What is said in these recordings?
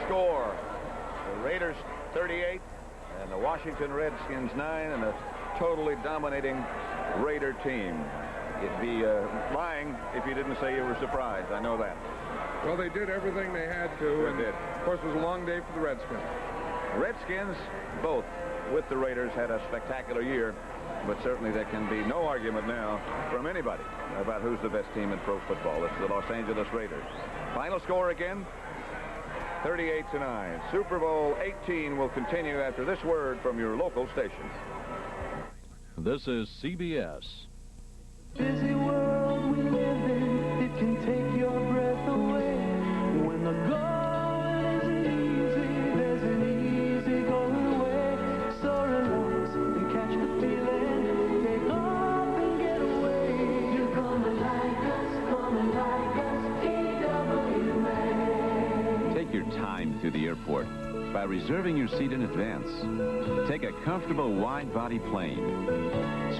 score. The Raiders 38 and the Washington Redskins 9, and a totally dominating Raider team. It'd be lying if you didn't say you were surprised. I know that. Well, they did everything they had to, and of course it was a long day for the Redskins. Redskins, both with the Raiders, had a spectacular year, but certainly there can be no argument now from anybody about who's the best team in pro football. It's the Los Angeles Raiders. Final score again, 38-9. Super Bowl 18 will continue after this word from your local station. This is CBS. Busy world we live in, it can take your breath away. When the going isn't easy, there's an easy going way. So relax and catch the feeling, take off and get away. You're gonna like us, TWA. Take your time through the airport by reserving your seat in advance. Take a comfortable wide-body plane.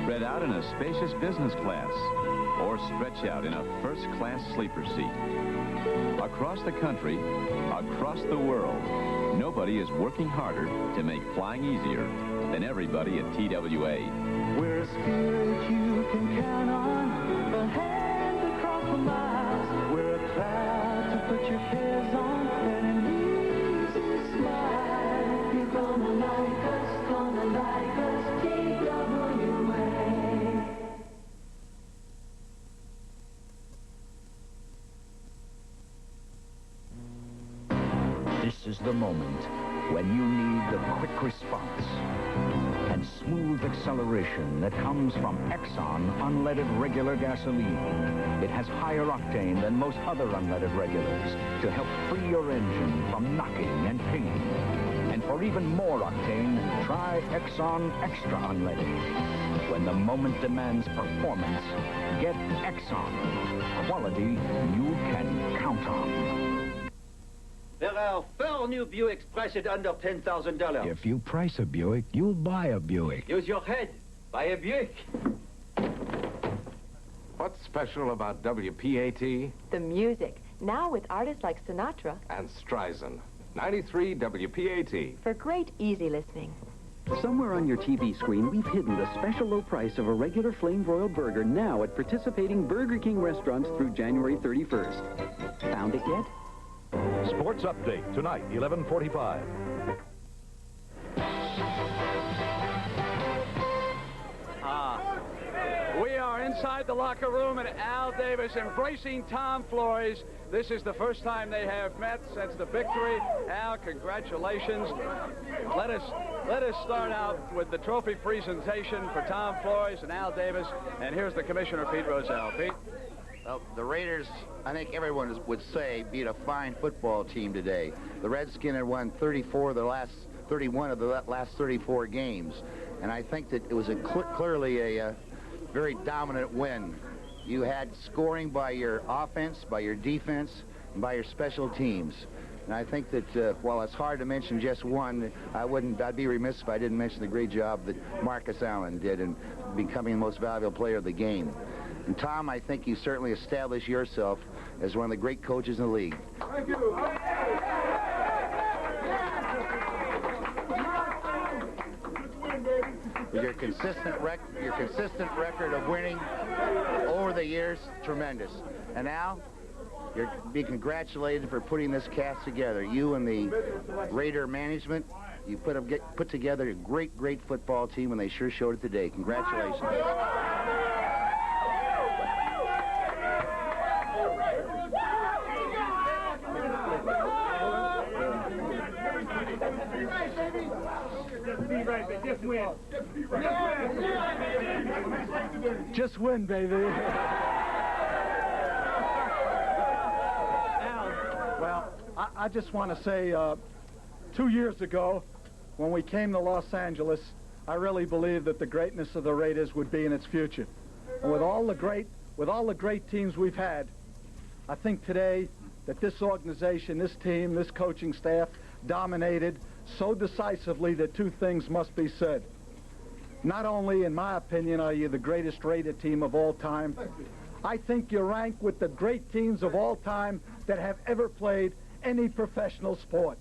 Spread out in a spacious business class, or stretch out in a first-class sleeper seat. Across the country, across the world, nobody is working harder to make flying easier than everybody at TWA. We're a spirit you can count on, a hand across the miles. We're a cloud to put your cares on, and an easy smile. You're gonna like us, TWA. This is the moment when you need the quick response and smooth acceleration that comes from Exxon unleaded regular gasoline. It has higher octane than most other unleaded regulars to help free your engine from knocking and pinging. And for even more octane, try Exxon Extra Unleaded. When the moment demands performance, get Exxon. Quality you can count on. There are 4 new Buicks priced under $10,000. If you price a Buick, you'll buy a Buick. Use your head. Buy a Buick. What's special about WPAT? The music. Now with artists like Sinatra And Streisand. 93 WPAT. for great easy listening. Somewhere on your TV screen, we've hidden the special low price of a regular flame-broiled burger now at participating Burger King restaurants through January 31st. Found it yet? Sports Update, tonight, 11:45. We are inside the locker room, and Al Davis embracing Tom Flores. This is the first time they have met since the victory. Al, congratulations. Let us start out with the trophy presentation for Tom Flores and Al Davis. And here's the commissioner, Pete Rozelle. Pete? Well, the Raiders, I think everyone would say, beat a fine football team today. The Redskins had won 31 of the last 34 games. And I think that it was clearly a very dominant win. You had scoring by your offense, by your defense, and by your special teams. And I think that while it's hard to mention just one, I'd be remiss if I didn't mention the great job that Marcus Allen did in becoming the most valuable player of the game. And Tom, I think you certainly established yourself as one of the great coaches in the league. Thank you. With your consistent record of winning over the years, tremendous. And now, you're being congratulated for putting this cast together. You and the Raider management, you put together a great football team, and they sure showed it today. Congratulations. Just win. Just win, baby. Well, I just want to say 2 years ago, when we came to Los Angeles, I really believed that the greatness of the Raiders would be in its future. And with all the great teams we've had, I think today that this organization, this team, this coaching staff dominated so decisively that 2 things must be said. Not only, in my opinion, are you the greatest Raider team of all time, I think you rank with the great teams of all time that have ever played any professional sport.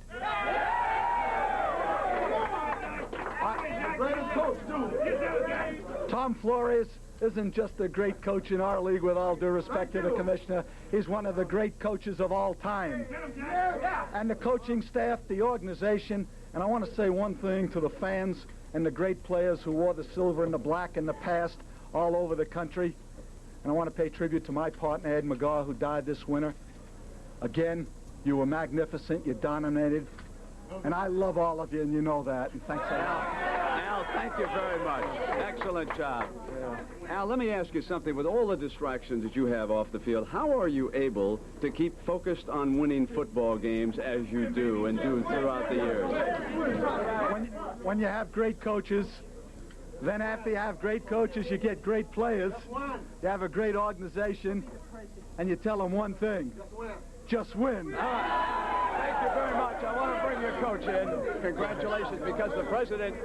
Tom Flores isn't just a great coach in our league, with all due respect to the commissioner. He's one of the great coaches of all time. And the coaching staff, the organization, and I want to say one thing to the fans and the great players who wore the silver and the black in the past all over the country. And I want to pay tribute to my partner, Ed McGaw, who died this winter. Again, you were magnificent. You dominated. And I love all of you, and you know that. And thanks a lot. Al, thank you very much. Excellent job. Al, let me ask you something. With all the distractions that you have off the field, how are you able to keep focused on winning football games as you do and do throughout the years? When you have great coaches, then after you have great coaches, you get great players. You have a great organization, and you tell them one thing: just win. All right. Thank you very much. I want to bring your coach in. Congratulations, because the president,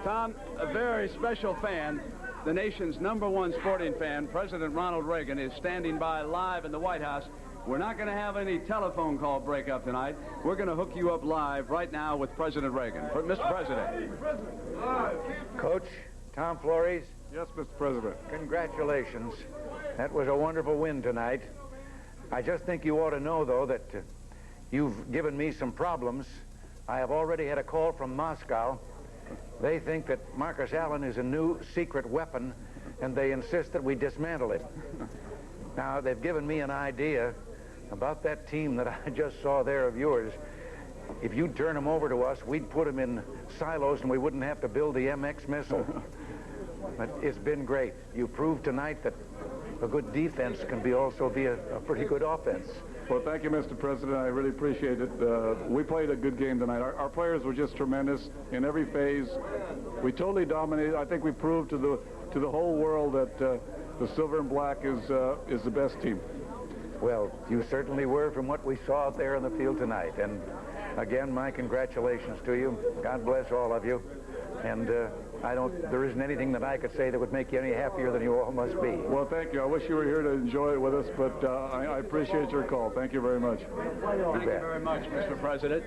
Tom, a very special fan, the nation's #1 sporting fan, President Ronald Reagan, is standing by live in the White House. We're not going to have any telephone call breakup tonight. We're going to hook you up live right now with President Reagan. Mr. President. Coach, Tom Flores. Yes, Mr. President. Congratulations. That was a wonderful win tonight. I just think you ought to know, though, that you've given me some problems. I have already had a call from Moscow. They think that Marcus Allen is a new secret weapon, and they insist that we dismantle it. Now, they've given me an idea about that team that I just saw there of yours. If you'd turn them over to us, we'd put them in silos and we wouldn't have to build the MX missile. But it's been great. You proved tonight that a good defense can also be a pretty good offense. Well, thank you, Mr. President. I really appreciate it. We played a good game tonight. Our players were just tremendous in every phase. We totally dominated. I think we proved to the whole world that the silver and black is the best team. Well, you certainly were from what we saw out there on the field tonight. And again, my congratulations to you. God bless all of you. And there isn't anything that I could say that would make you any happier than you all must be. Well, thank you. I wish you were here to enjoy it with us, but I appreciate your call. Thank you very much. Thank you very much, Mr. President.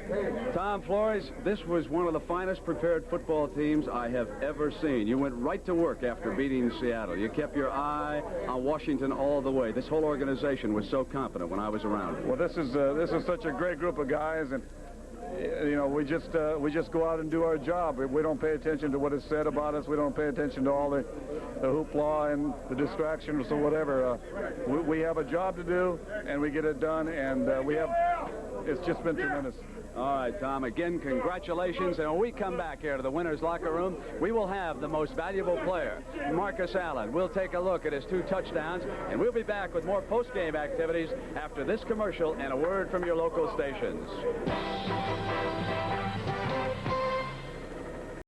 Tom Flores, this was one of the finest prepared football teams I have ever seen. You went right to work after beating Seattle. You kept your eye on Washington all the way. This whole organization was so confident when I was around. Well, this is such a great group of guys, and you know, we just go out and do our job. We don't pay attention to what is said about us. We don't pay attention to all the hoopla and the distractions or whatever. We have a job to do, and we get it done, and it's just been tremendous. All right, Tom, again, congratulations. And when we come back here to the winner's locker room, we will have the most valuable player, Marcus Allen. We'll take a look at his 2 touchdowns, and we'll be back with more post-game activities after this commercial and a word from your local stations.